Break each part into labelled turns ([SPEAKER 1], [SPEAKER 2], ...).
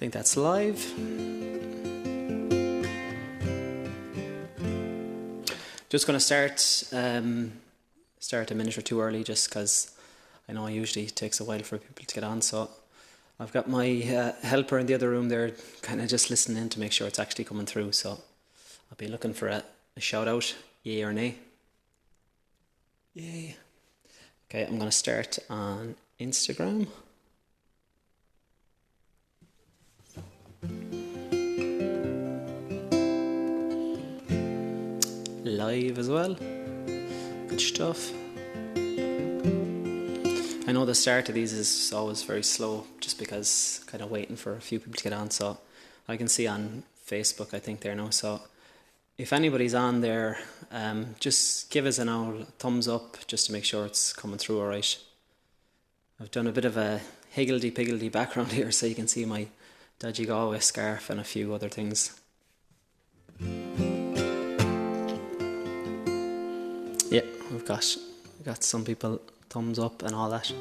[SPEAKER 1] think that's live. Just going to start a minute or two early, just because I know it usually takes a while for people to get on. So I've got my helper in the other room there, kind of just listening in to make sure it's actually coming through. So I'll be looking for a shout out, yay or nay. Yay. Okay, I'm going to start on Instagram. Live as well. Good stuff. I know the start of these is always very slow, just because kind of waiting for a few people to get on. So I can see on Facebook, I think there now. So if anybody's on there, just give us an old thumbs up just to make sure it's coming through all right. I've done a bit of a higgledy-piggledy background here so you can see my dodgy Galway scarf and a few other things. Yeah, we've got some people thumbs up and all that.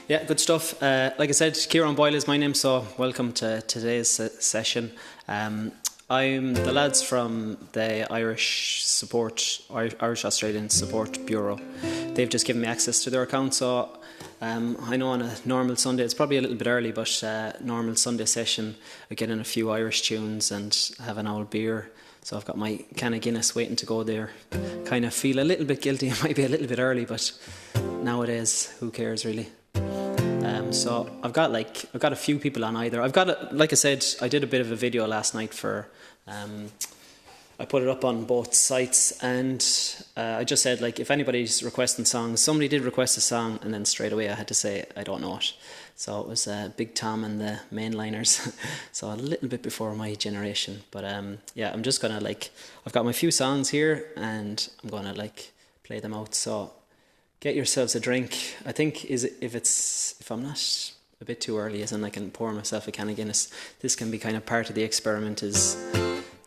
[SPEAKER 1] Yeah, good stuff. Like I said, Kieran Boyle is my name, so welcome to today's session. I'm the lads from the Irish Australian Support Bureau. They've just given me access to their account, so I know on a normal Sunday, it's probably a little bit early, but normal Sunday session, I get in a few Irish tunes and have an old beer. So I've got my can of Guinness waiting to go there. Kind of feel a little bit guilty. It might be a little bit early, but nowadays, who cares really? So I've got a few people on either. Like I said, I did a bit of a video last night for. I put it up on both sites, and I just said, like, if anybody's requesting songs, somebody did request a song, and then straight away I had to say I don't know it. So it was Big Tom and the Mainliners, so a little bit before my generation. But yeah, I'm just gonna I've got my few songs here, and I'm gonna play them out. So get yourselves a drink. I think if I'm not a bit too early, as in I can pour myself a can of Guinness. This can be kind of part of the experiment.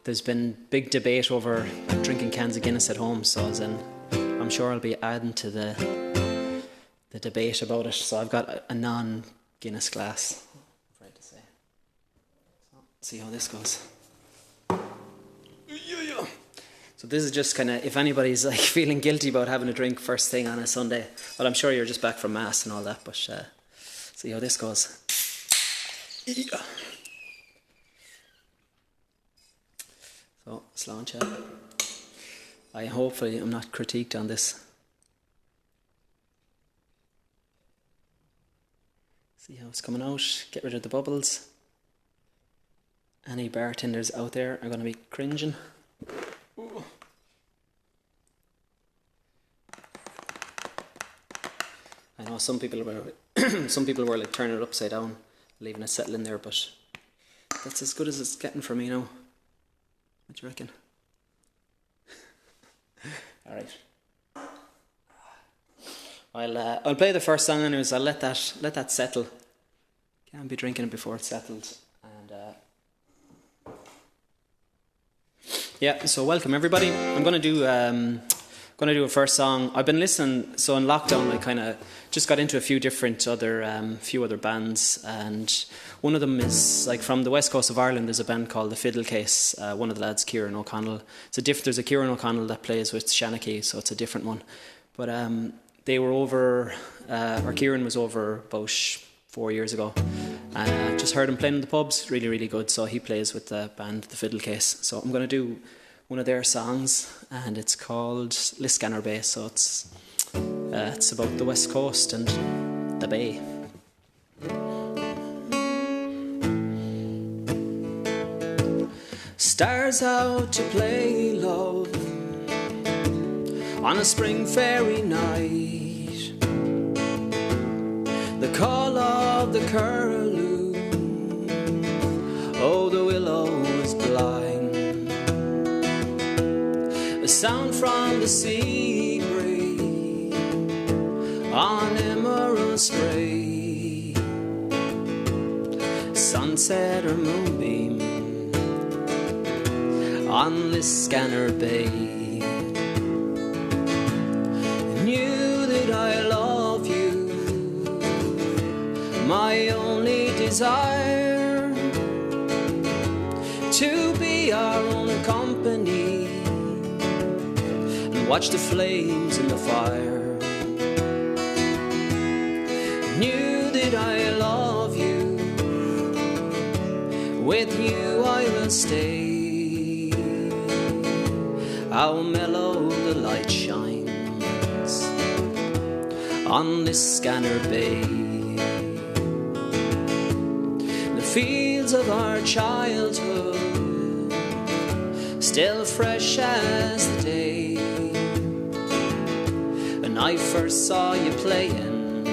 [SPEAKER 1] There's been big debate over drinking cans of Guinness at home, so as in I'm sure I'll be adding to the debate about it. So I've got a non-Guinness glass, I'm afraid to say. So let's see how this goes. So this is just kind of, if anybody's feeling guilty about having a drink first thing on a Sunday, well, I'm sure you're just back from Mass and all that, but see how this goes. So, Slán chat. Hopefully I'm not critiqued on this. See how it's coming out. Get rid of the bubbles. Any bartenders out there are going to be cringing. Ooh. I know some people were turning it upside down, leaving it settle in there, but that's as good as it's getting for me now. What do you reckon? All right. I'll play the first song, anyways. I'll let that settle. Can't be drinking it before it's settled. And yeah. So welcome everybody. I'm gonna do a first song. I've been listening. So in lockdown, I kind of just got into a few different other bands, and one of them is from the west coast of Ireland. There's a band called the Fiddle Case. One of the lads, Kieran O'Connell. There's a Kieran O'Connell that plays with Shanachie, so it's a different one. But they were over, or Kieran was over about 4 years ago, and I just heard him playing in the pubs. Really, really good. So he plays with the band, the Fiddle Case. So I'm going to do one of their songs, and it's called Liscannor Bay. So it's about the west coast and the bay. Stars out to play love on a spring fairy night. The call of the curlew, oh, the willow is blind. A sound from the sea breeze on emerald spray. Sunset or moonbeam on Liscannor Bay. Knew that I love you, my only desire to be our own company and watch the flames in the fire. Knew that I love you, with you I will stay. How mellow the light shines on Liscannor Bay. The fields of our childhood still fresh as the day, and I first saw you playing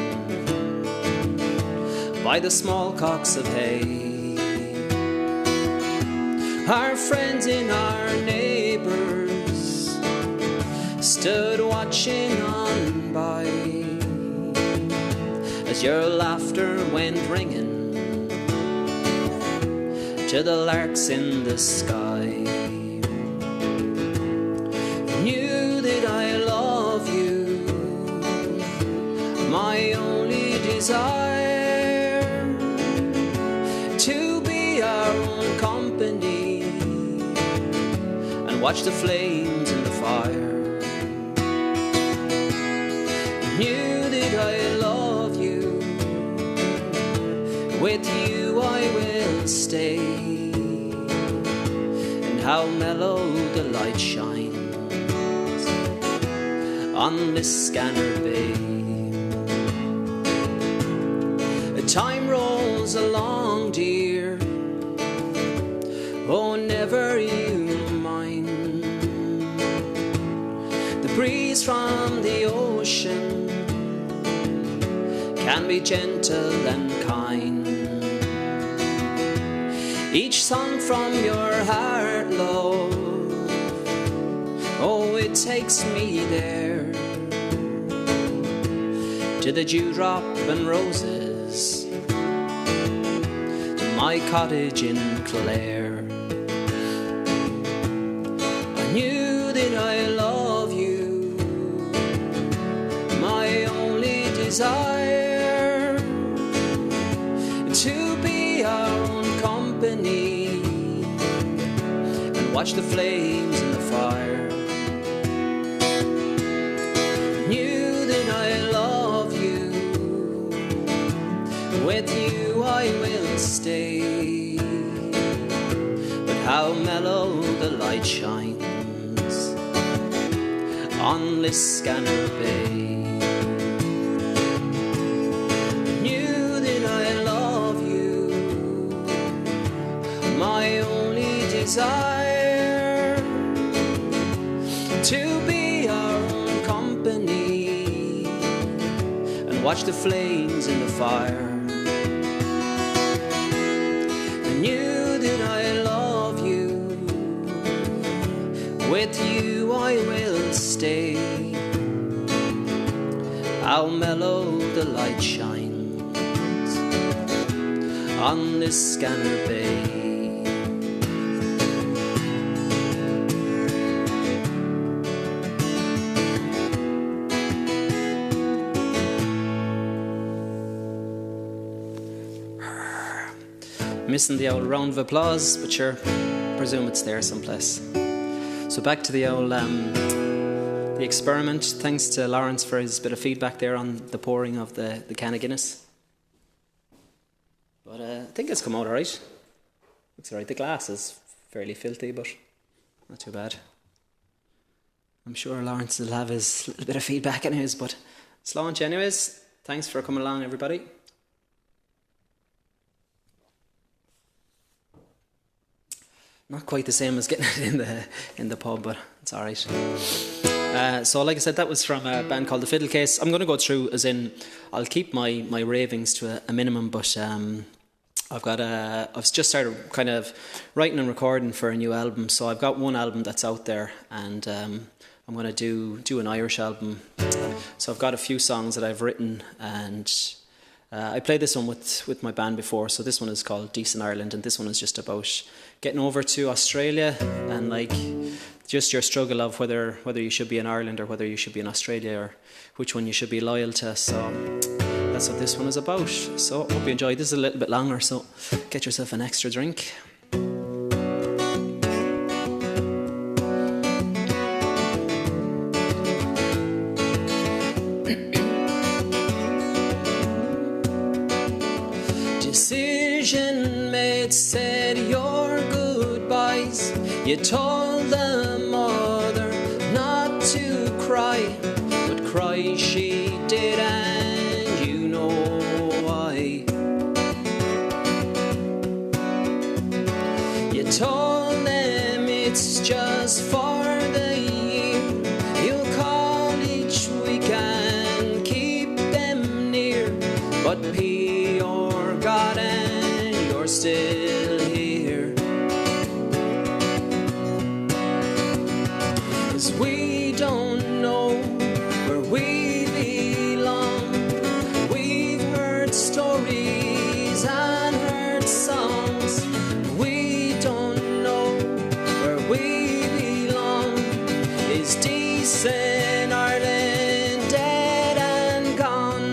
[SPEAKER 1] by the small cocks of hay. Our friends and our neighbours stood watching on by as your laughter went ringing to the larks in the sky. Knew that I love you, my only desire to be our own company and watch the flames in the fire. Knew that I love you, with you I will stay. And how mellow the light shines on Liscannor Bay. Time rolls along, dear, oh never you mind. The breeze from the ocean can be gentle and kind. Each song from your heart, love, oh it takes me there, to the dewdrop and roses, to my cottage in Clare. I knew that I love you, my only desire to be our own company and watch the flames in the fire. Knew that I love you, with you I will stay. But how mellow the light shines on Liscannor Bay. Knew that I love you, my only desire to be our own company and watch the flames in the fire. I knew that I love you, with you I will stay. How mellow the light shines on Liscannor Bay. Missing the old round of applause, but sure, presume it's there someplace. So back to the old the experiment. Thanks to Lawrence for his bit of feedback there on the pouring of the can of Guinness. But I think it's come out alright. Looks alright. The glass is fairly filthy, but not too bad. I'm sure Lawrence will have his little bit of feedback in his, but it's launch anyways. Thanks for coming along, everybody. Not quite the same as getting it in the pub, but it's alright. So like I said, that was from a band called the Fiddle Case. I'm going to go through, as in, I'll keep my ravings to a minimum, but I've just started kind of writing and recording for a new album. So I've got one album that's out there, and I'm going to do an Irish album. So I've got a few songs that I've written, and I played this one with my band before. So this one is called Decent Ireland, and this one is just about getting over to Australia and like just your struggle of whether you should be in Ireland or whether you should be in Australia, or which one you should be loyal to. So that's what this one is about. So hope you enjoyed. This is a little bit longer, so get yourself an extra drink.
[SPEAKER 2] Decision made, said your goodbyes. You told the mother not to cry, but cry she did, and you know why. You told them it's just for the year. You'll call each week and keep them near, but your God and you're still here. 'Cause we don't know where we belong. We've heard stories and heard songs. We don't know where we belong. Is decent Ireland dead and gone?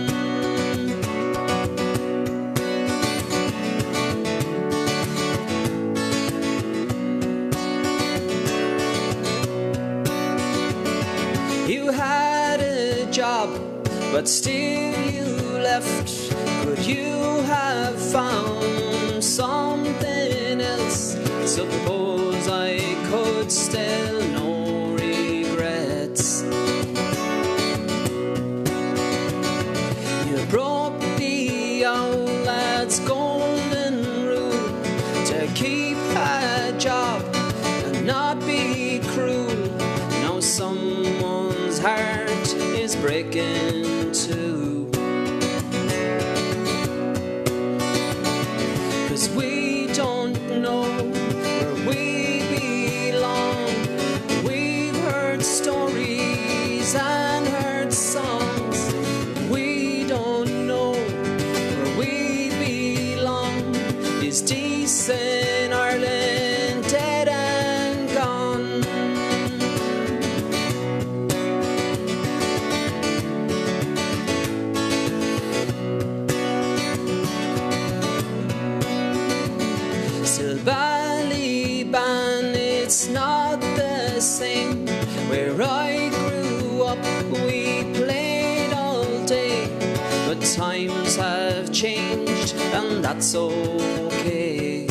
[SPEAKER 2] You had a job, but still you left. Could you have found something else? Suppose I could still, no regrets. You broke the old lad's golden rule to keep a job and not be cruel. Now someone's heart is breaking too. 'Cause we don't know where we belong. We've heard stories and heard songs. We don't know where we belong. Is decent Ireland dead and gone? Still Ballyban, it's not the same. Where I grew up, we played all day, but times have changed, and that's okay.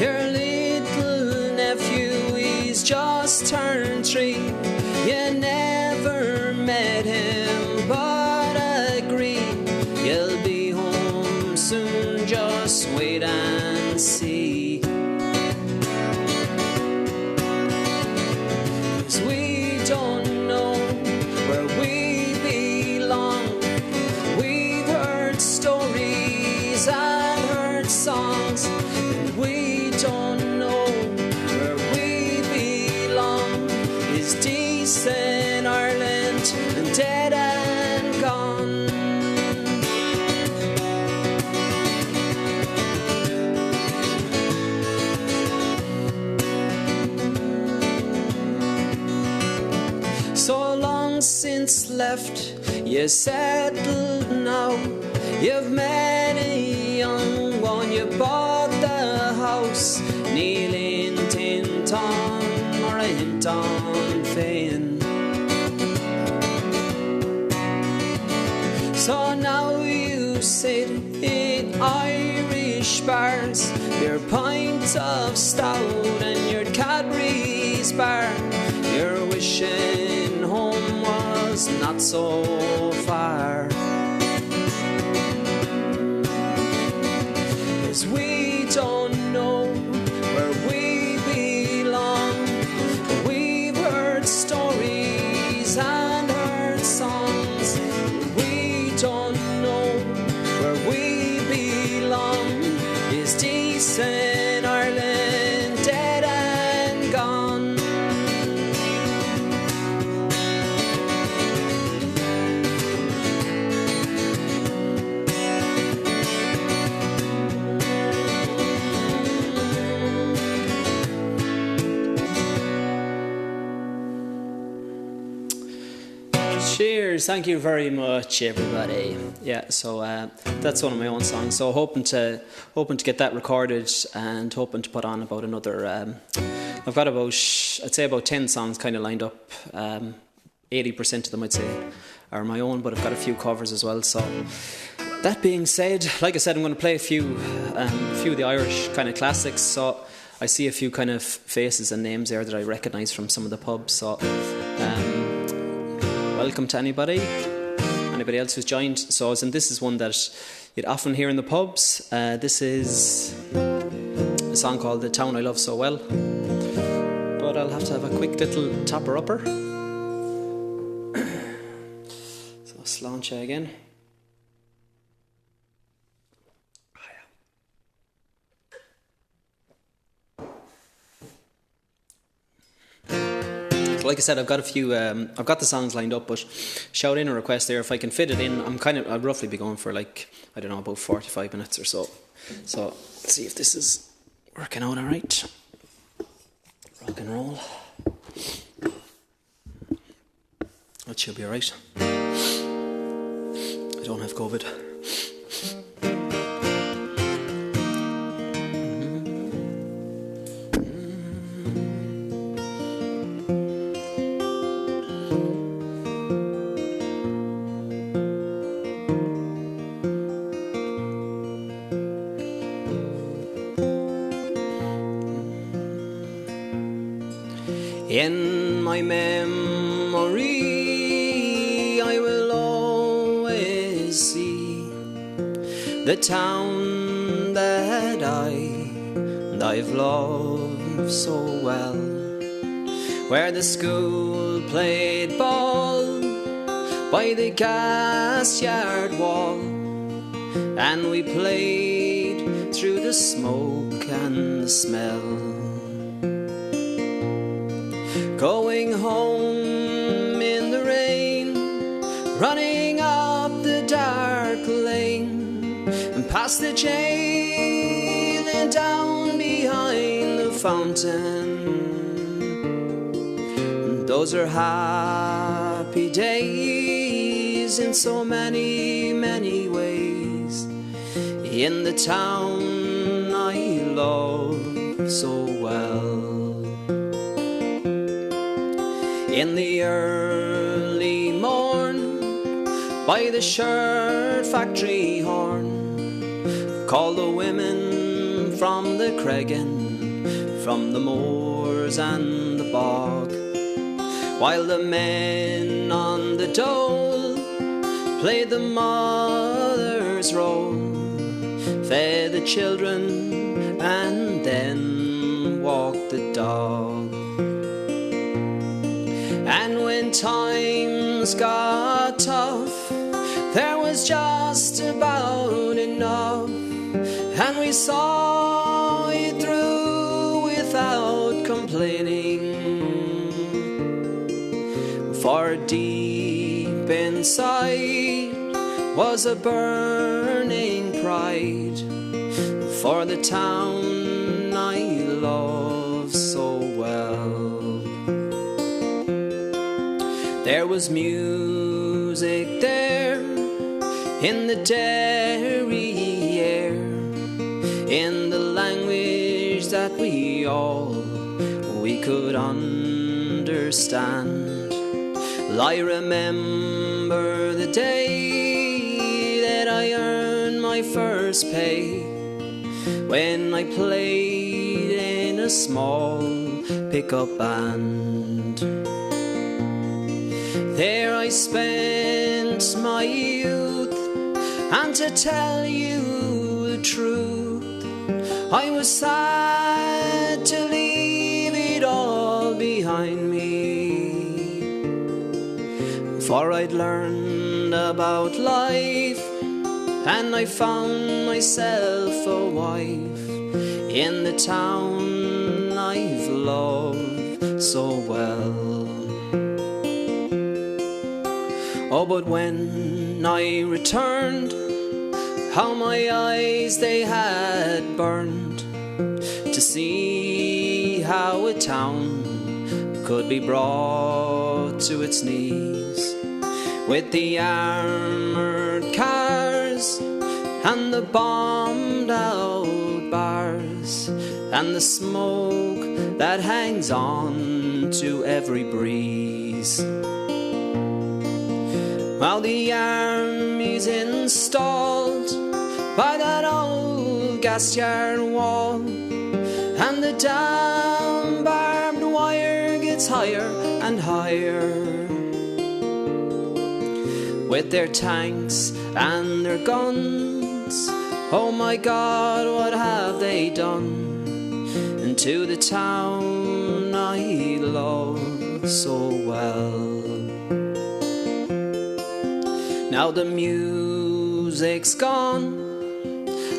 [SPEAKER 2] Your little nephew, he's just turned 3. You never met him, but agree you'll be home soon. Just wait and see. 'Cause we don't know where we belong. We've heard stories and heard songs, and we don't know where we belong. Is decent Ireland and dead and gone? So long since left, you settled now. You've met a young one, you bought the house, Neil in Tinton or a Hinton Fane. So now you sit in Irish bars, your pint of stout and your Cadbury's bar. You're wishing home was not so far. 'Cause we don't know where we belong. We've heard stories and heard songs. We don't know where we belong. Is decent Ireland dead and gone?
[SPEAKER 1] Cheers, thank you very much, everybody. Yeah, so that's one of my own songs. So hoping to get that recorded and hoping to put on about another. I've got about, I'd say about 10 songs kind of lined up. 80% of them I'd say are my own, but I've got a few covers as well. So that being said, like I said, I'm going to play a few of the Irish kind of classics. So I see a few kind of faces and names there that I recognise from some of the pubs. So welcome to anybody else who's joined. So this is one that you'd often hear in the pubs. This is a song called The Town I Love So Well. But I'll have to have a quick little topper-upper. So sláinte again. Like I said, I've got a few. I've got the songs lined up, but shout in a request there if I can fit it in. I'd roughly be going for like, I don't know, about 45 minutes or so. So let's see if this is working out all right. Rock and roll. That should be all right. I don't have COVID.
[SPEAKER 2] In my memory, I will always see the town that I've loved so well, where the school played ball by the gas yard wall, and we played through the smoke and the smell. Going home in the rain, running up the dark lane, and past the jail and down behind the fountain. And those are happy days in so many, many ways, in the town I love so well. In the early morn, by the shirt factory horn, call the women from the Cregan, from the moors and the bog, while the men on the dole played the mother's role, fed the children and then walked the dog. And when times got tough, there was just about enough, and we saw it through without complaining. For deep inside was a burning pride for the town I love so well. There was music there in the dairy air, in the language that we could understand. I remember the day that I earned my first pay, when I played in a small pickup band. There I spent my youth, and to tell you the truth, I was sad to leave it all behind me. For I'd learned about life, and I found myself a wife in the town I've loved so well. Oh, but when I returned, how my eyes they had burned, to see how a town could be brought to its knees, with the armoured cars and the bombed out bars and the smoke that hangs on to every breeze. While the army's installed by that old gas yard wall, and the down barbed wire gets higher and higher, with their tanks and their guns, oh my God, what have they done into the town I love so well? Now the music's gone,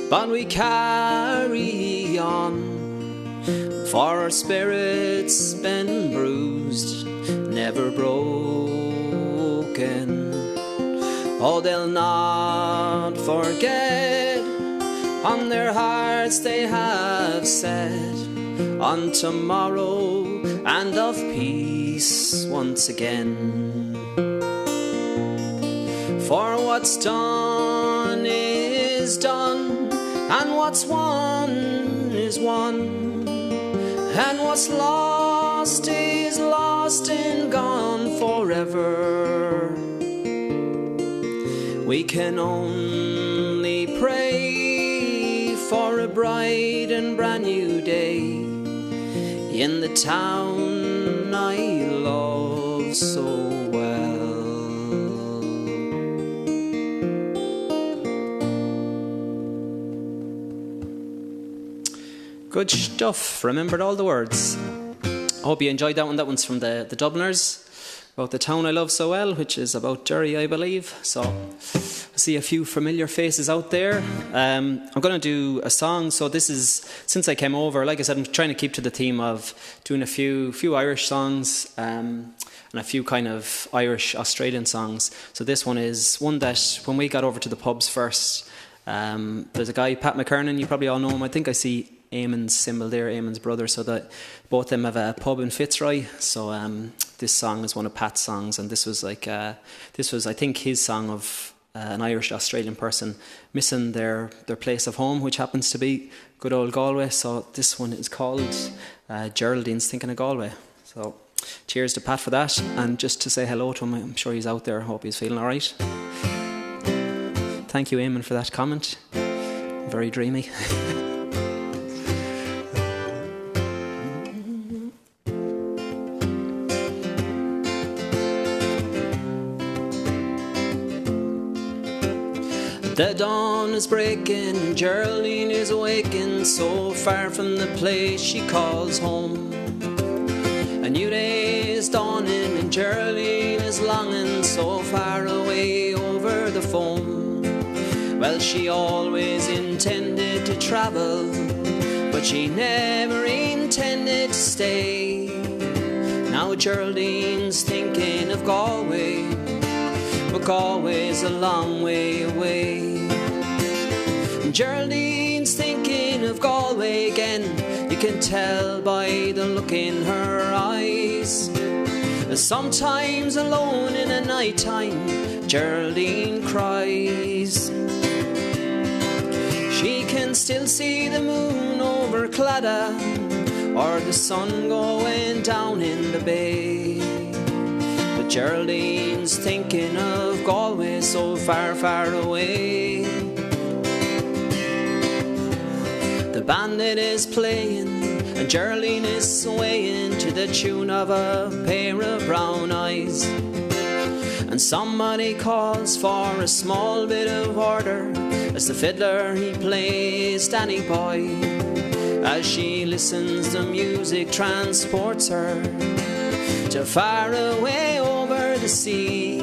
[SPEAKER 2] but we carry on, for our spirit's been bruised, never broken. Oh, they'll not forget, on their hearts they have said, on tomorrow and of peace once again. For what's done is done, and what's won is won, and what's lost is lost and gone forever. We can only pray for a bright and brand new day in the town I love so well.
[SPEAKER 1] Good stuff. Remembered all the words. I hope you enjoyed that one. That one's from the Dubliners, about the town I love so well, which is about Derry, I believe. So I see a few familiar faces out there. I'm going to do a song. So this is, since I came over, like I said, I'm trying to keep to the theme of doing a few Irish songs and a few kind of Irish Australian songs. So this one is one that when we got over to the pubs first, there's a guy, Pat McKernan, you probably all know him. I think I see Eamon's symbol there, Eamon's brother, so that both of them have a pub in Fitzroy. So this song is one of Pat's songs, and this was I think his song of an Irish Australian person missing their place of home, which happens to be good old Galway. So this one is called Geraldines, Thinking of Galway. So cheers to Pat for that, and just to say hello to him, I'm sure he's out there, I hope he's feeling alright. Thank you, Eamon, for that comment. Very dreamy.
[SPEAKER 2] The dawn is breaking, Geraldine is awaking, so far from the place she calls home. A new day is dawning and Geraldine is longing, so far away over the foam. Well, she always intended to travel, but she never intended to stay. Now Geraldine's thinking of Galway, but Galway's a long way away. Geraldine's thinking of Galway again, you can tell by the look in her eyes. Sometimes alone in the night time, Geraldine cries. She can still see the moon over Claddagh, or the sun going down in the bay. But Geraldine's thinking of Galway, so far, far away. The bandit is playing and Geraldine is swaying to the tune of a pair of brown eyes. And somebody calls for a small bit of order as the fiddler he plays Danny Boy. As she listens, the music transports her to far away over the sea.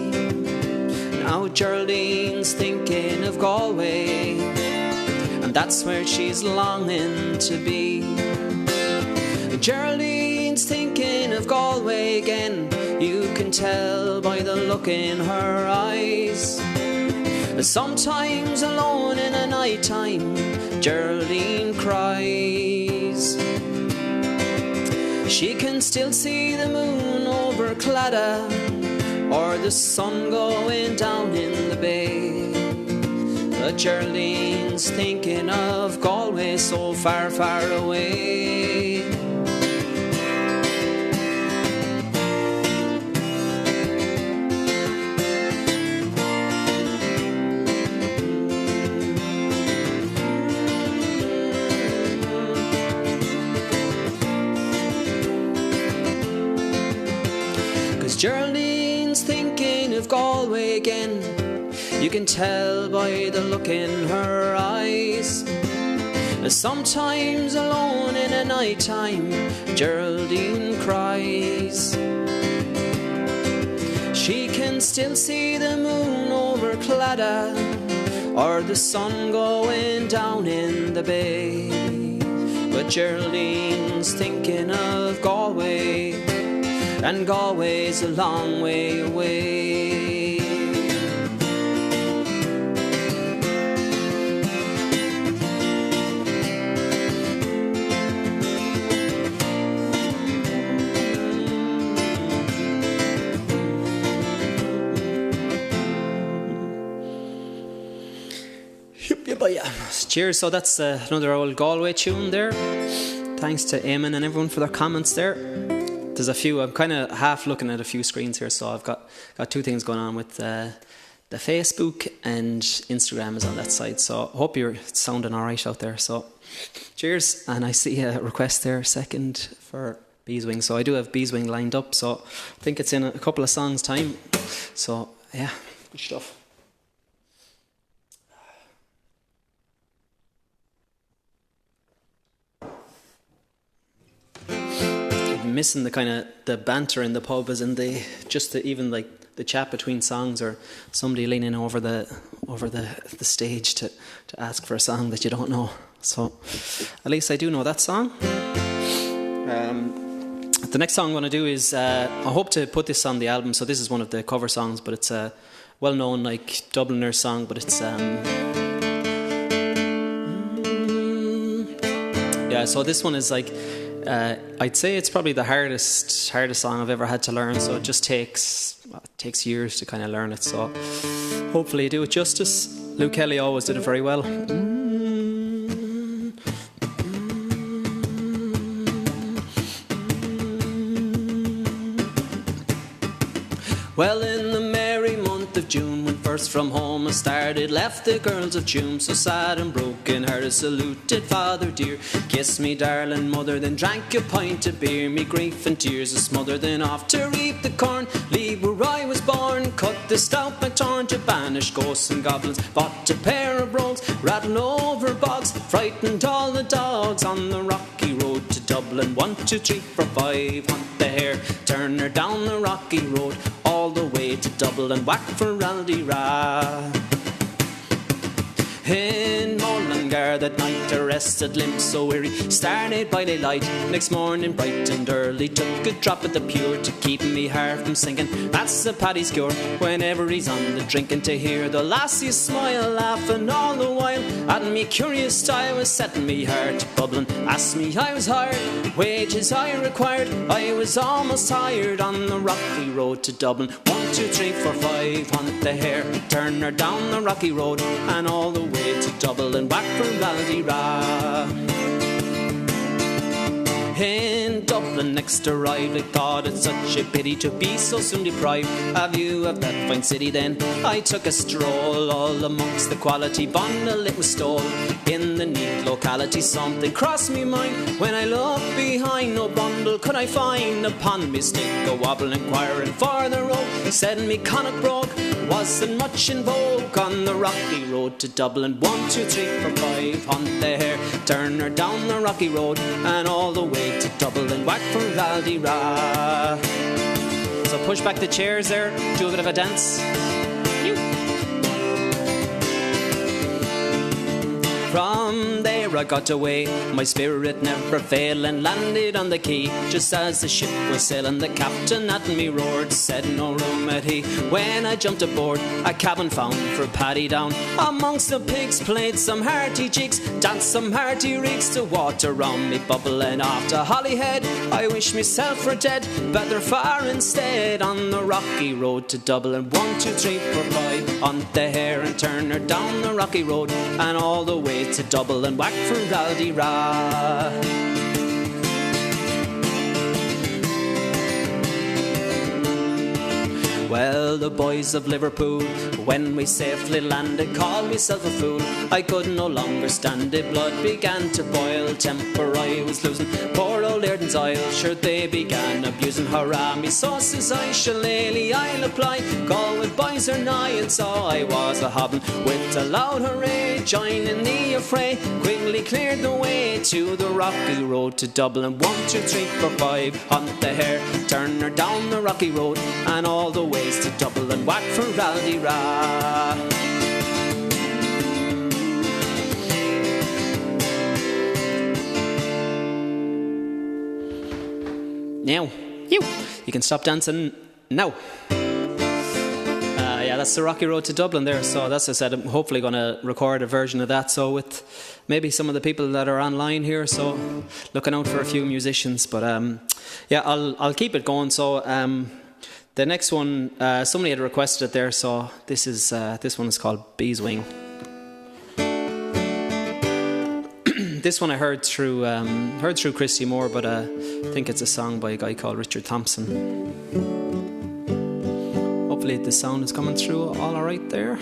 [SPEAKER 2] Now Geraldine's thinking of Galway, and that's where she's longing to be. Geraldine's thinking of Galway again, you can tell by the look in her eyes. Sometimes alone in the night time, Geraldine cries. She can still see the moon over Claddagh, or the sun going down in the bay. But Geraldines thinking of Galway so far, far away. 'Cause Geraldines thinking of Galway again. You can tell by the look in her eyes. Sometimes alone in a night time, Geraldine cries. She can still see the moon over Claddagh, or the sun going down in the bay. But Geraldine's thinking of Galway, and Galway's a long way away. Cheers. So that's another old Galway tune there. Thanks to Eamon and everyone for their comments there. There's a few, I'm kind of half looking at a few screens here, so I've got two things going on with the Facebook, and Instagram is on that side, so I hope you're sounding alright out there. So cheers. And I see a request there, second for Beeswing, so I do have Beeswing lined up, so I think it's in a couple of songs time. So yeah, good stuff. Missing the kind of the banter in the pub, as in even like the chat between songs, or somebody leaning over the stage to ask for a song that you don't know. So at least I do know that song. The next song I'm going to do is I hope to put this on the album. So this is one of the cover songs, but it's a well-known like Dubliners song, but it's yeah. So this one is like. I'd say it's probably the hardest song I've ever had to learn, so it just takes years to kind of learn it, so hopefully I do it justice. Luke Kelly always did it very well. Well, in the merry month of June, when first from home I started, left the girls of Tuam so sad and broken hearted, saluted father dear, kissed me darling mother, then drank a pint of beer, me grief and tears a smother, then off to reap the corn, leave where I was born, cut the stout McTorn to banish ghosts and goblins, bought a pair of brogues, rattled over bogs, frightened all the dogs on the rocky road to Dublin. 1, 2, 3, 4, 5, hunt the hare, turn her down the rocky road, all the way to Dublin, whack for Aldera. In Mullingar that night I rested, limp so weary, started by daylight. Next morning bright and early, took a drop of the pure to keep me heart from sinking. That's a Paddy's cure whenever he's on the drinking, to hear the lassies smile, laughing all the while at me curious style was setting me heart bubbling. Asked me I was hard, wages I required, I was almost tired on the rocky road to Dublin. 1, 2, 3, 4, 5, hunt the hare, turn her down the rocky road, and all the way to Dublin, back for Aldera. In Dublin next arrived, I thought it such a pity to be so soon deprived a view of that fine city. Then I took a stroll all amongst the quality bundle it was stole. In the neat locality something crossed me mind, when I looked behind no bundle could I find. Upon me stick a wobble inquiring for the road, said me Connacht brogue wasn't much in vogue on the rocky road to Dublin. 1, 2, 3, 4, 5, hunt the hare, turn her down the rocky road, and all the way to Dublin, whack for Aldera. So push back the chairs there, do a bit of a dance. From there
[SPEAKER 1] before I got away. My spirit never failed and landed on the quay. Just as the ship was sailing, the captain at me roared, said no room at he. When I jumped aboard, a cabin found for Paddy down. Amongst the pigs played some hearty jigs, danced some hearty rigs, to water round me bubbling after Holyhead. I wish myself were dead, better far instead, on the rocky road to Dublin. 1, 2, 3, 4, 5, on the hare and Turner, down the rocky road and all the way to Dublin. Whack for Raldira. Well, the boys of Liverpool, when we safely landed, called myself a fool. I could no longer stand it, blood began to boil, temper I was losing. Poor old Geraldines Isle, sure they began abusing. Hurrah, me sauces I shillelagh I'll apply. Galway boys are nigh, and so I was a hobbin' with a loud hooray, joining the affray. Quickly cleared the way to the rocky road to Dublin. 1, 2, 3, 4, 5, on the hare, turn her down the rocky road and all the way to Dublin. Whack for Raldira. Now, you can stop dancing now. Yeah, that's the rocky road to Dublin there. So that's, as I said, I'm hopefully going to record a version of that. So with maybe some of the people that are online here. So looking out for a few musicians. But yeah, I'll keep it going. So the next one, somebody had requested it there, so this one is called Beeswing. This one I heard through Christy more, but I think it's a song by a guy called Richard Thompson. Hopefully the sound is coming through all right there.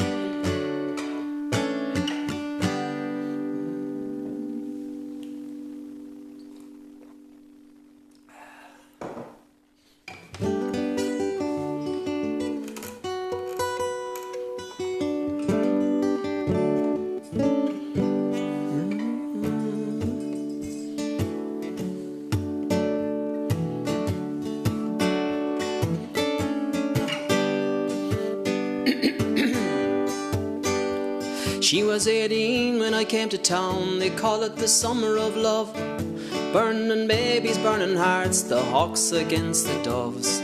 [SPEAKER 1] She was 18 when I came to town. They call it the summer of love. Burning babies, burning hearts, the hawks against the doves.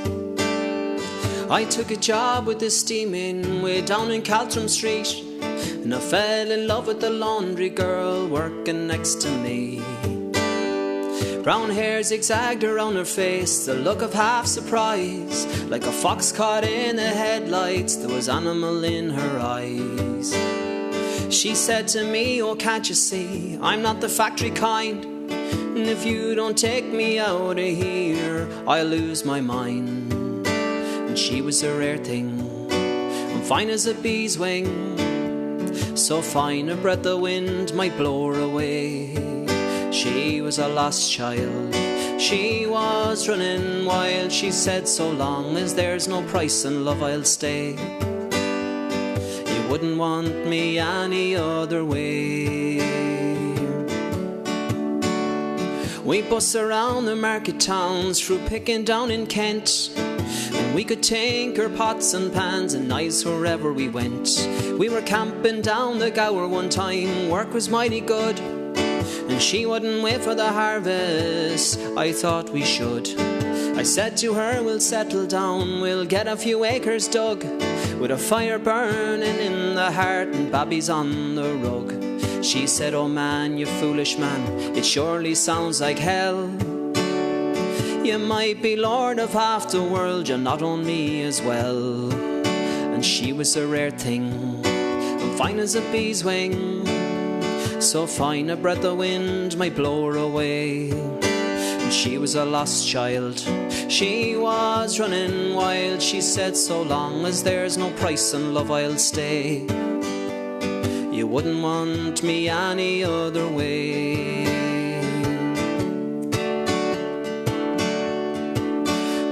[SPEAKER 1] I took a job with the steaming way down in Caltram Street, and I fell in love with the laundry girl working next to me. Brown hair zigzagged around her face, the look of half surprise, like a fox caught in the headlights. There was animal in her eyes. She said to me, oh, can't you see, I'm not the factory kind, and if you don't take me out of here, I'll lose my mind. And she was a rare thing, and fine as a bee's wing, so fine a breath of wind might blow her away. She was a lost child, she was running wild. She said, so long as there's no price in love, I'll stay. Wouldn't want me any other way. We bus around the market towns, through picking down in Kent, and we could take our pots and pans and knives wherever we went. We were camping down the Gower one time, work was mighty good, and she wouldn't wait for the harvest. I thought we should. I said to her, we'll settle down, we'll get a few acres dug, with a fire burning in the heart and babbies on the rug. She said, oh man, you foolish man, it surely sounds like hell. You might be lord of half the world, you're not on me as well. And she was a rare thing, and fine as a bee's wing, so fine a breath of wind might blow her away. And she was a lost child, she was running wild. She said, so long as there's no price in love, I'll stay. You wouldn't want me any other way.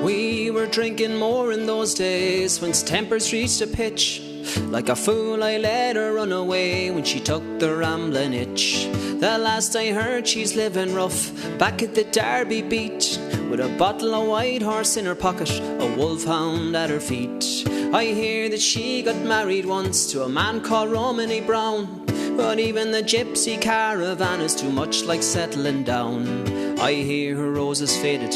[SPEAKER 1] We were drinking more in those days, when tempers reached a pitch. Like a fool I let her run away when she took the rambling itch. The last I heard, she's living rough back at the Derby beat, with a bottle of White Horse in her pocket, a wolfhound at her feet. I hear that she got married once to a man called Romany Brown,
[SPEAKER 2] But even the gypsy caravan is too much like settling down. I hear her roses faded,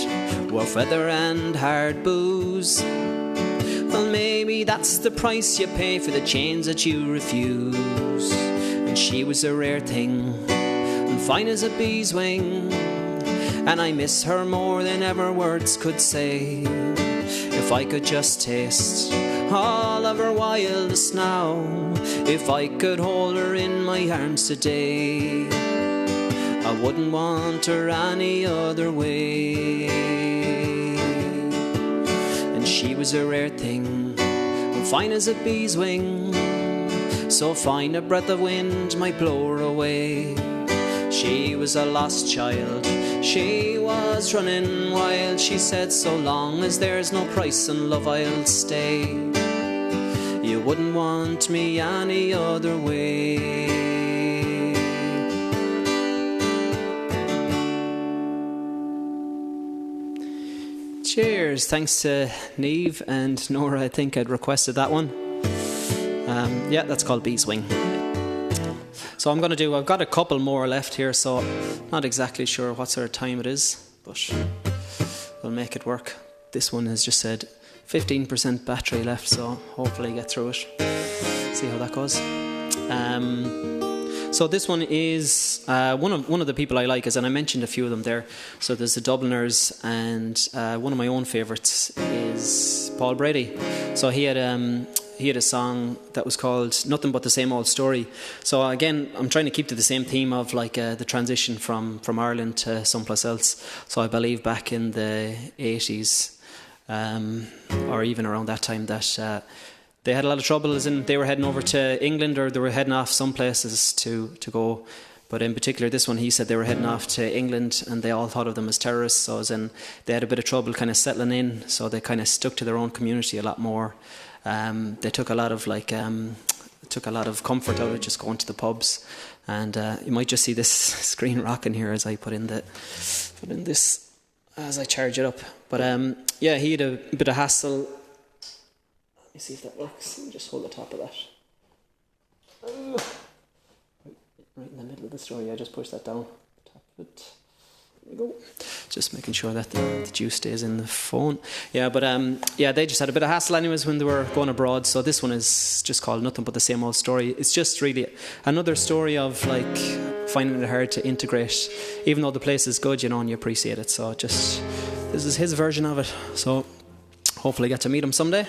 [SPEAKER 2] worth feather and hard booze. Well, maybe that's the price you pay for the chains that you refuse. And she was a rare thing, and fine as a beeswing, and I miss her more than ever words could say. If I could just taste all of her wildest now, if I could hold her in my arms today, I wouldn't want her any other way. And she was a rare thing, and fine as a bee's wing, so fine a breath of wind might blow her away. She was a lost child, she was running wild. She said, so long as there's no price in love, I'll stay. You wouldn't want me any other way. Cheers. Thanks to Niamh and Nora. I think I'd requested that one. Yeah, that's called Beeswing. So I've got a couple more left here, so not exactly sure what sort of time it is, but we'll make it work. This one has just said 15% battery left, so hopefully get through it. See how that goes. So this one is one of the people I like, and I mentioned a few of them there. So there's the Dubliners, and one of my own favourites is Paul Brady. So he had a song that was called Nothing But the Same Old Story. So again, I'm trying to keep to the same theme of like the transition from Ireland to someplace else. So I believe back in the 80s, or even around that time, that they had a lot of trouble, as in they were heading over to England, or they were heading off some places to go. But in particular, this one, he said they were heading off to England, and they all thought of them as terrorists. So as in, they had a bit of trouble kind of settling in, so they kind of stuck to their own community a lot more. They took a lot of comfort out of just going to the pubs, and you might just see this screen rocking here as I put in this as I charge it up. But yeah, he had a bit of hassle. Let me see if that works. Let me just hold the top of that. Right in the middle of the story, I just push that down. Top of it. There we go. Just making sure that the juice stays in the phone. Yeah, but yeah, they just had a bit of hassle anyways when they were going abroad. So this one is just called Nothing But the Same Old Story. It's just really another story of like finding it hard to integrate, even though the place is good, and you appreciate it. So just, this is his version of it. So hopefully get to meet him someday.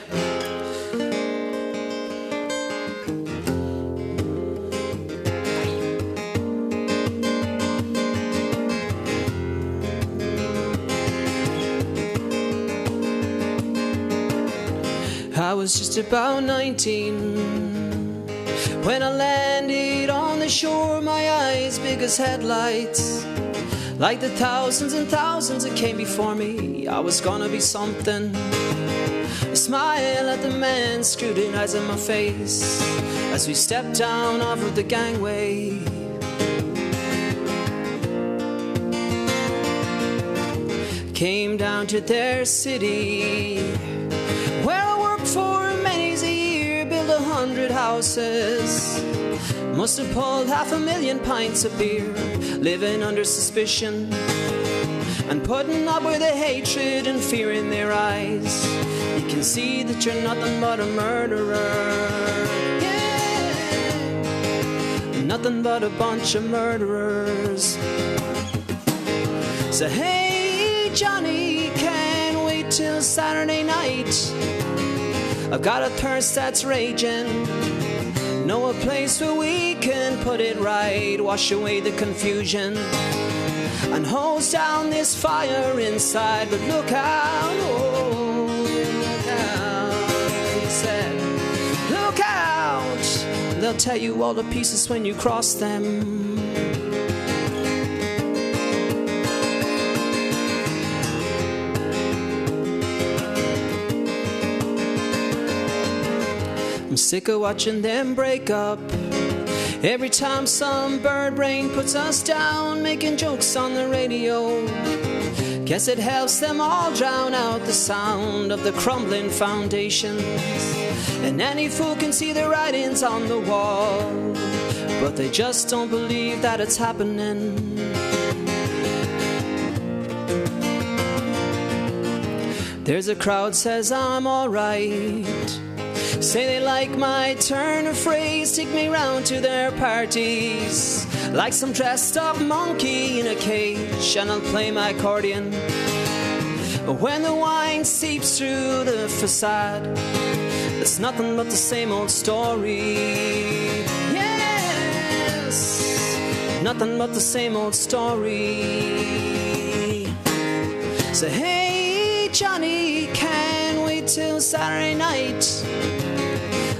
[SPEAKER 2] I was just about 19 when I landed on the shore, my eyes big as headlights. Like the thousands and thousands that came before me, I was gonna be something. I smile at the man scrutinizing my face as we stepped down off of the gangway. Came down to their city, where I worked for many's a year, built 100 houses, must have pulled 500,000 pints of beer, living under suspicion and putting up with the hatred and fear in their eyes. You can see that you're nothing but a murderer, yeah, nothing but a bunch of murderers. So hey Johnny, can't wait till Saturday night. I've got a thirst that's raging, know a place where we can put it right, wash away the confusion and hose down this fire inside. But look out, oh, look out, he said, look out, they'll tear you all to pieces when you cross them. I'm sick of watching them break up. Every time some bird brain puts us down, making jokes on the radio. Guess it helps them all drown out the sound of the crumbling foundations. And any fool can see the writings on the wall. but they just don't believe that it's happening. There's a crowd says I'm alright, say they like my turn of phrase, take me round to their parties like some dressed up monkey in a cage, and I'll play my accordion when the wine seeps through the facade. It's nothing but the same old story. Yes, nothing but the same old story. So hey Johnny, can't wait till Saturday night.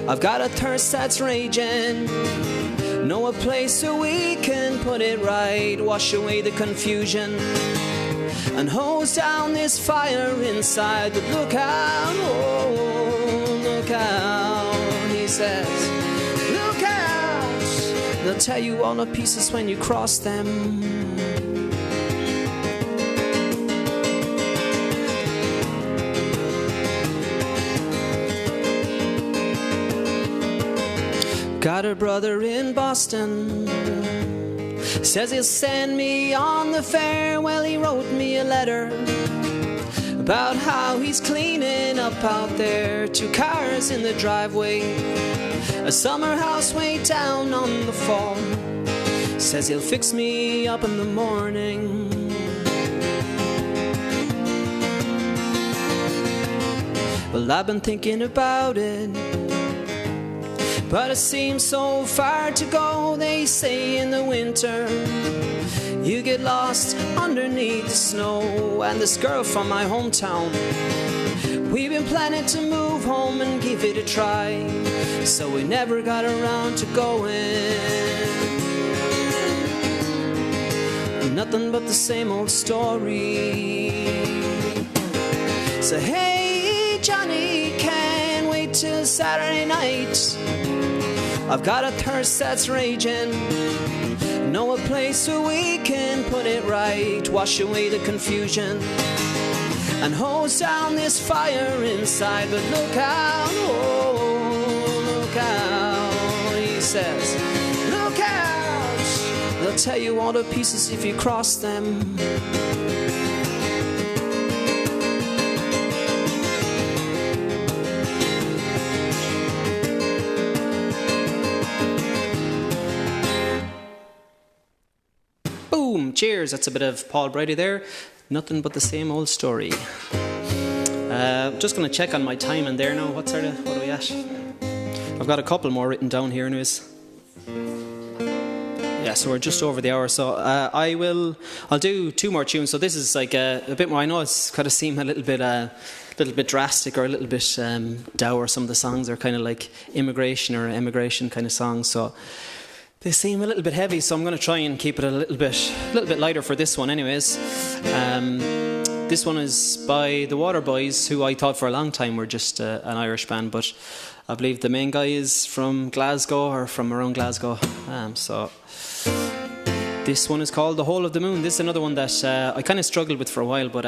[SPEAKER 2] I've got a thirst that's raging, know a place where we can put it right, wash away the confusion and hose down this fire inside. But look out, oh, look out, he says, look out, they'll tear you all to pieces when you cross them. Got a brother in Boston, says he'll send me on the fair. Well, he wrote me a letter about how he's cleaning up out there. 2 cars in the driveway, a summer house way down on the fall. Says he'll fix me up in the morning. Well, I've been thinking about it, but it seems so far to go. They say in the winter you get lost underneath the snow. And this girl from my hometown, we've been planning to move home and give it a try, so we never got around to going. Nothing but the same old story. So hey Johnny, can't wait till Saturday night. I've got a thirst that's raging, know a place where we can put it right, wash away the confusion and hose down this fire inside. But look out, oh, look out, he says, look out, they'll tear you all to pieces if you cross them.
[SPEAKER 1] Cheers, that's a bit of Paul Brady there. Nothing but the same old story. Just going to check on my timing there now. What are we at? I've got a couple more written down here anyways. Yeah, so we're just over the hour. So I'll do 2 more tunes. So this is like a bit more, I know it's kind of seem a little bit drastic or a little bit dour. Some of the songs are kind of like immigration or emigration kind of songs. So they seem a little bit heavy, so I'm going to try and keep it a little bit lighter for this one anyways. This one is by the Waterboys, who I thought for a long time were just an Irish band, but I believe the main guy is from Glasgow or from around Glasgow. So this one is called The Hole of the Moon. This is another one that I kind of struggled with for a while, but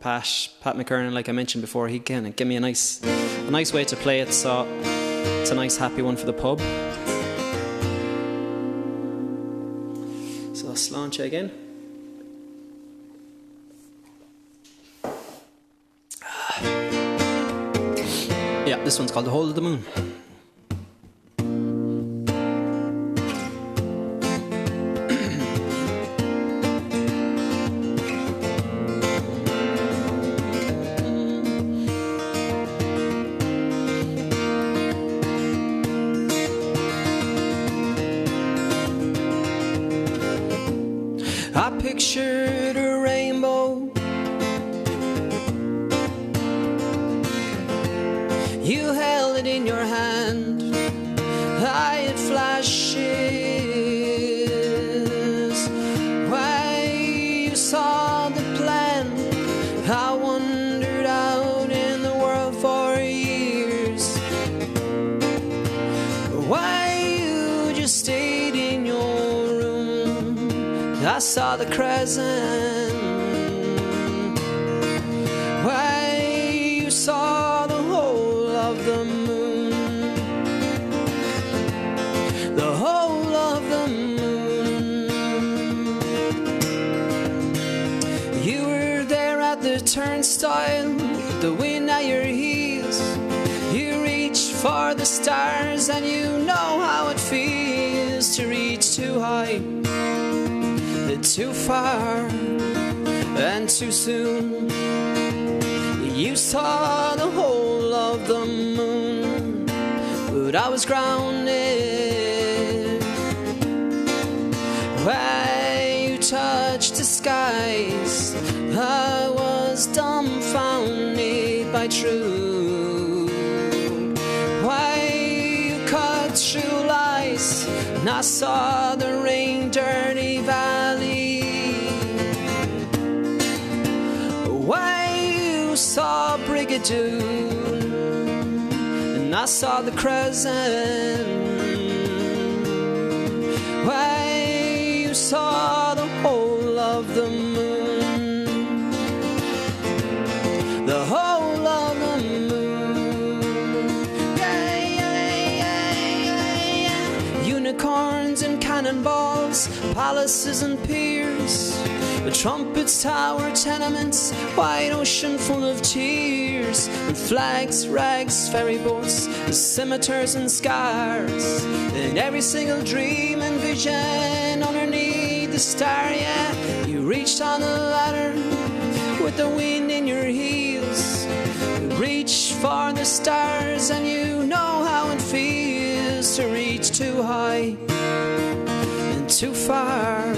[SPEAKER 1] Pat McKernan, like I mentioned before, he kind of gave me a nice way to play it, so it's a nice happy one for the pub. So sláinte again. Yeah, this one's called The Hole of the Moon.
[SPEAKER 2] I pictured a rainbow, you held it in your hand, I had flashes, why you saw the plan, I wandered out in the world for years, why you just stayed in your room, I saw the crescent, why you saw the whole of the moon, the whole for the stars, and you know how it feels to reach too high, too far, and too soon. You saw the whole of the moon, but I was grounded when you touched the skies. I was dumbfounded by truth. Why you cut through lies, and I saw the rain-dirty valley. Why you saw Brigadoon, and I saw the crescent. Why you saw the whole of the moon, the whole of the moon. Yeah, yeah, yeah, yeah, yeah. Unicorns and cannonballs, palaces and piers, the trumpets, tower, tenements, wide ocean full of tears, and flags, rags, ferry boats, scimitars and scars, and every single dream and vision underneath the star. Yeah, you reached on the ladder with the wind in your heels. You reach for the stars, and you know how it feels to reach too high and too far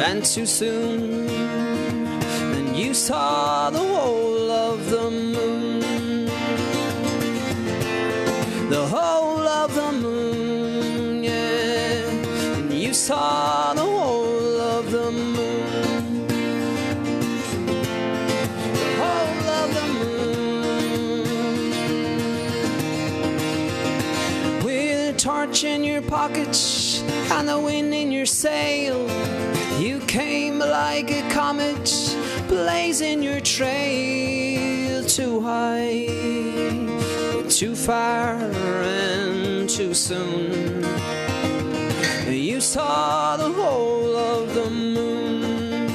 [SPEAKER 2] and too soon. And you saw the whole of the moon, the whole of the moon, yeah. And you saw the whole of the moon, the whole of the moon. With a torch in your pocket and the wind in your sail, you came like a comet, blazing your trail. Too high, too far, and too soon. You saw the whole of the moon,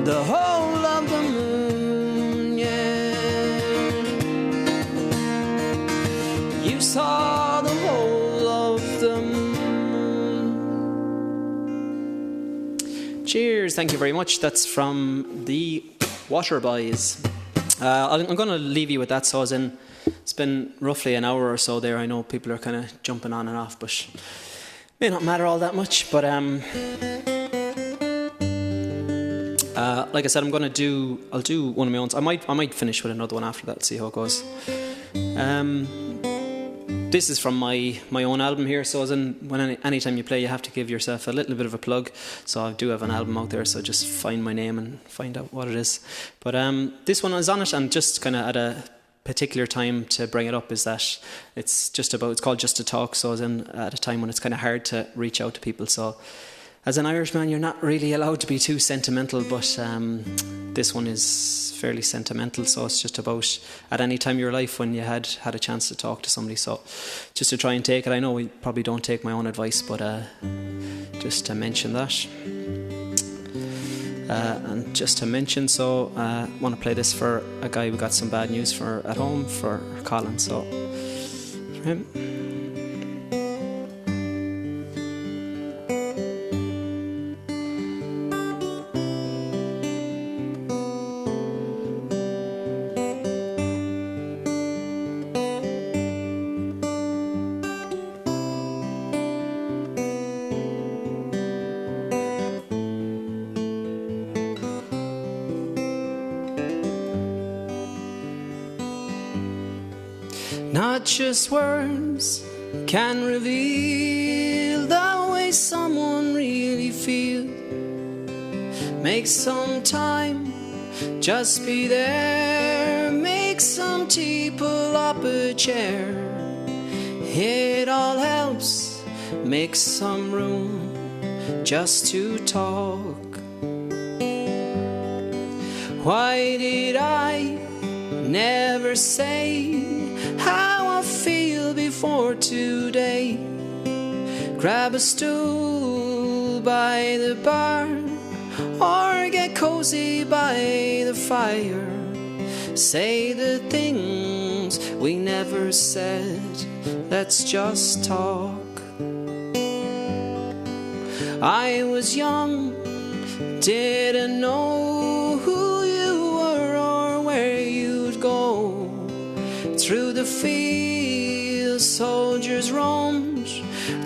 [SPEAKER 2] the whole of the moon, yeah. You saw the whole of the moon.
[SPEAKER 1] Cheers, thank you very much. That's from the Waterboys. I'm going to leave you with that. So as in, it's been roughly an hour or so there. I know people are kind of jumping on and off, but may not matter all that much. But like I said, I'll do one of my own. I might finish with another one after that. See how it goes. This is from my own album here, so as in anytime you play, you have to give yourself a little bit of a plug. So I do have an album out there, so just find my name and find out what it is. But this one is on it, and just kind of at a particular time to bring it up is that it's called Just to Talk. So as in at a time when it's kind of hard to reach out to people. So as an Irishman, you're not really allowed to be too sentimental, but this one is fairly sentimental. So it's just about at any time in your life when you had a chance to talk to somebody. So just to try and take it. I know we probably don't take my own advice, but just to mention that. And just to mention, so I want to play this for a guy who got some bad news for at home, for Colin. So for him.
[SPEAKER 2] Not just words can reveal the way someone really feels. Make some time, just be there. Make some tea, pull up a chair. It all helps. Make some room just to talk. Why did I never say how I feel before today? Grab a stool by the bar or get cozy by the fire. Say the things phones. We never said, let's just talk. I was young, didn't know who you were or where you'd go. Through the fields, soldiers roamed,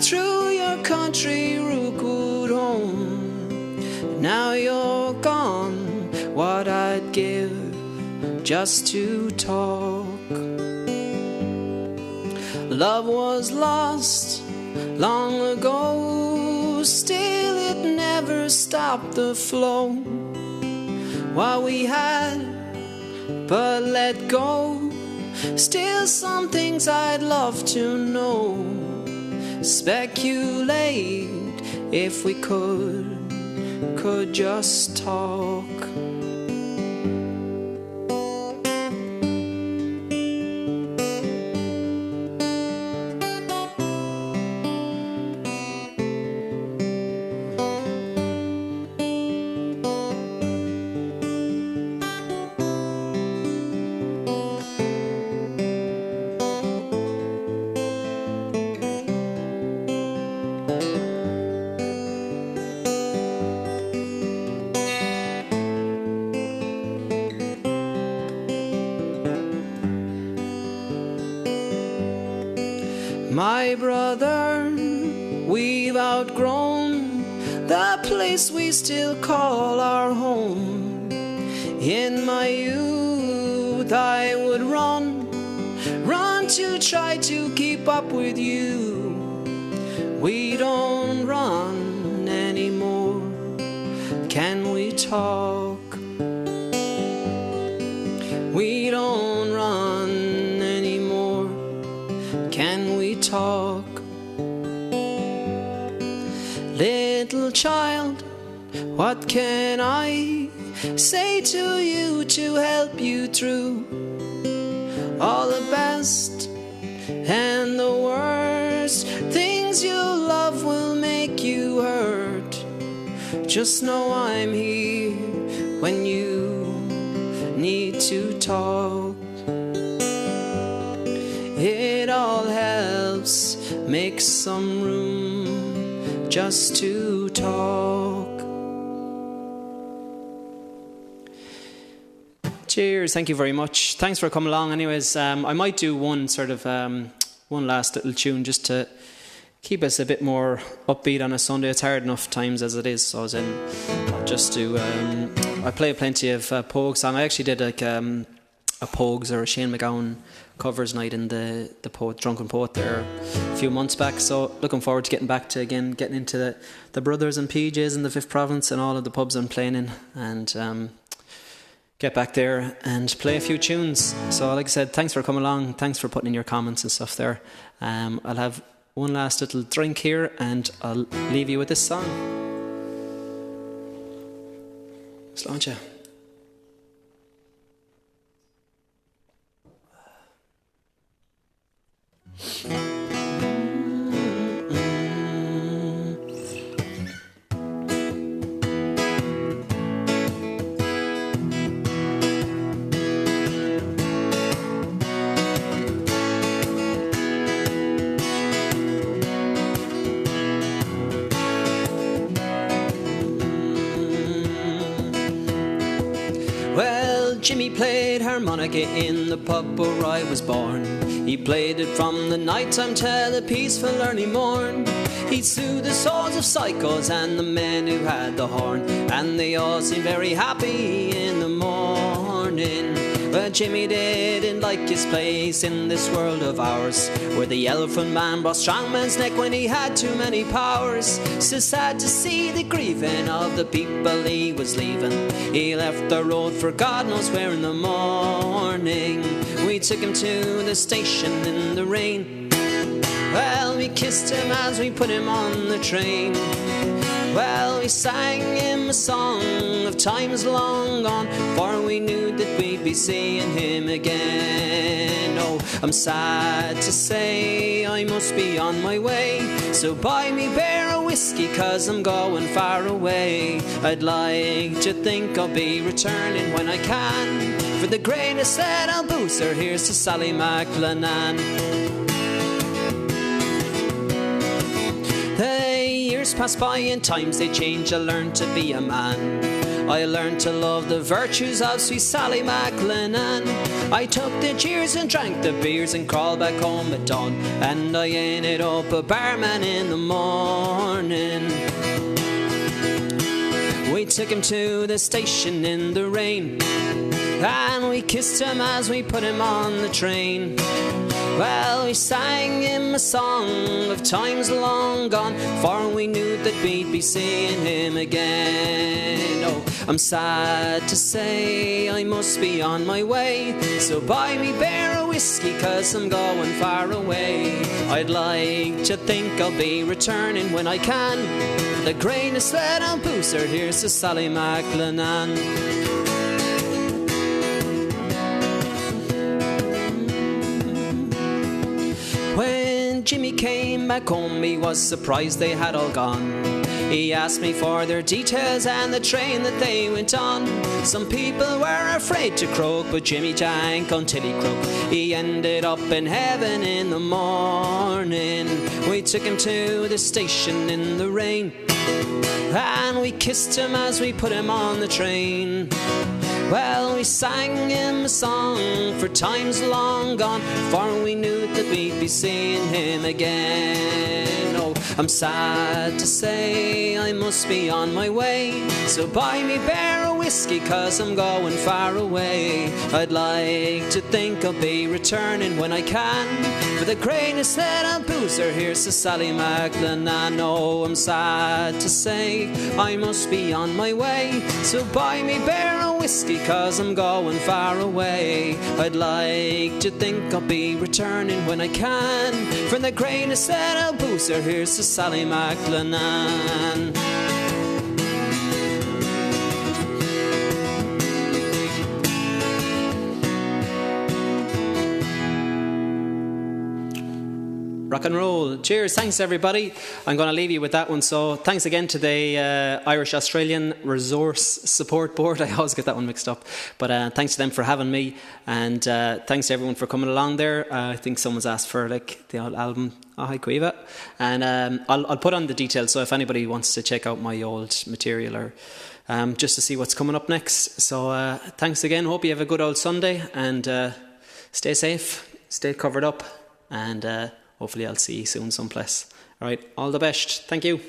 [SPEAKER 2] through your country, Rookwood home. Now you're gone, what I'd give just to talk. Love was lost long ago, still it never stopped the flow. What we had but let go, still some things I'd love to know. Speculate if we could just talk. My brother, we've outgrown the place we still call our home. In my youth I would run to try to keep up with you. We don't run anymore, can we talk? We don't run anymore, can we talk? Little child, what can I say to you to help you through? All the best and the worst things you love will make you hurt. Just know I'm here when you need to talk. It all helps make some room just to talk. Cheers, thank you very much. Thanks for coming along. Anyways, I might do one last little tune just to keep us a bit more upbeat on a Sunday. It's hard enough times as it is, so I'll just do. I play plenty of Pogues song. I actually did like a Pogues or a Shane McGowan covers night in the Drunken Poet there a few months back. So looking forward to getting into the Brothers and PJs in the Fifth Province and all of the pubs I'm playing in, and get back there and play a few tunes. So like I said, thanks for coming along. Thanks for putting in your comments and stuff there. I'll have one last little drink here and I'll leave you with this song. Sláinte. Jimmy played harmonica in the pub where I was born. He played it from the night time till the peaceful early morn. He'd soothe the souls of psychos and the men who had the horn, and they all seemed very happy in the morning. Well, Jimmy didn't like his place in this world of ours, where the elephant man brought strong man's neck when he had too many powers. So sad to see the grieving of the people he was leaving. He left the road for God knows where in the morning. We took him to the station in the rain. Well, we kissed him as we put him on the train. Well, we sang him a song of times long gone, for we knew that we'd be seeing him again. Oh, I'm sad to say I must be on my way, so buy me beer or whiskey, 'cause I'm going far away. I'd like to think I'll be returning when I can, For the greatest little boozer, here's to Sally McLennane. The years pass by and times they change, I learned to be a man. I learned to love the virtues of sweet Sally McLennane. I took the cheers and drank the beers and crawled back home at dawn, and I ended up a barman in the morning. We took him to the station in the rain, and we kissed him as we put him on the train. Well, we sang him a song of times long gone, for we knew that we'd be seeing him again. Oh, I'm sad to say I must be on my way, so buy me beer of whiskey, 'cause I'm going far away. I'd like to think I'll be returning when I can. The greatest little boozer, here's to Sally McLennane. When Jimmy came back home, he was surprised they had all gone. He asked me for their details and the train that they went on. Some people were afraid to croak, but Jimmy drank until he croaked. He ended up in heaven in the morning. We took him to the station in the rain, and we kissed him as we put him on the train. Well, we sang him a song for times long gone, for we knew that we'd be seeing him again. Oh, I'm sad to say I must be on my way, so buy me beer of whiskey, 'cause I'm going far away. I'd like to think I'll be returning when I can. For the greatest little boozer, here's to Sally McLennane. Oh, I'm sad to say I must be on my way, so buy me beer of whiskey, 'cause I'm going far away. I'd like to think I'll be returning when I can. From the greatest little boozer, here's to Sally McLennane.
[SPEAKER 1] Rock and roll. Cheers. Thanks, everybody. I'm going to leave you with that one. So thanks again to the Irish-Australian Resource Support Board. I always get that one mixed up. But thanks to them for having me. And thanks to everyone for coming along there. I think someone's asked for the old album, Hi Cuiva. And I'll put on the details. So if anybody wants to check out my old material or just to see what's coming up next. So thanks again. Hope you have a good old Sunday. And stay safe. Stay covered up. And hopefully I'll see you soon someplace. All right, all the best. Thank you.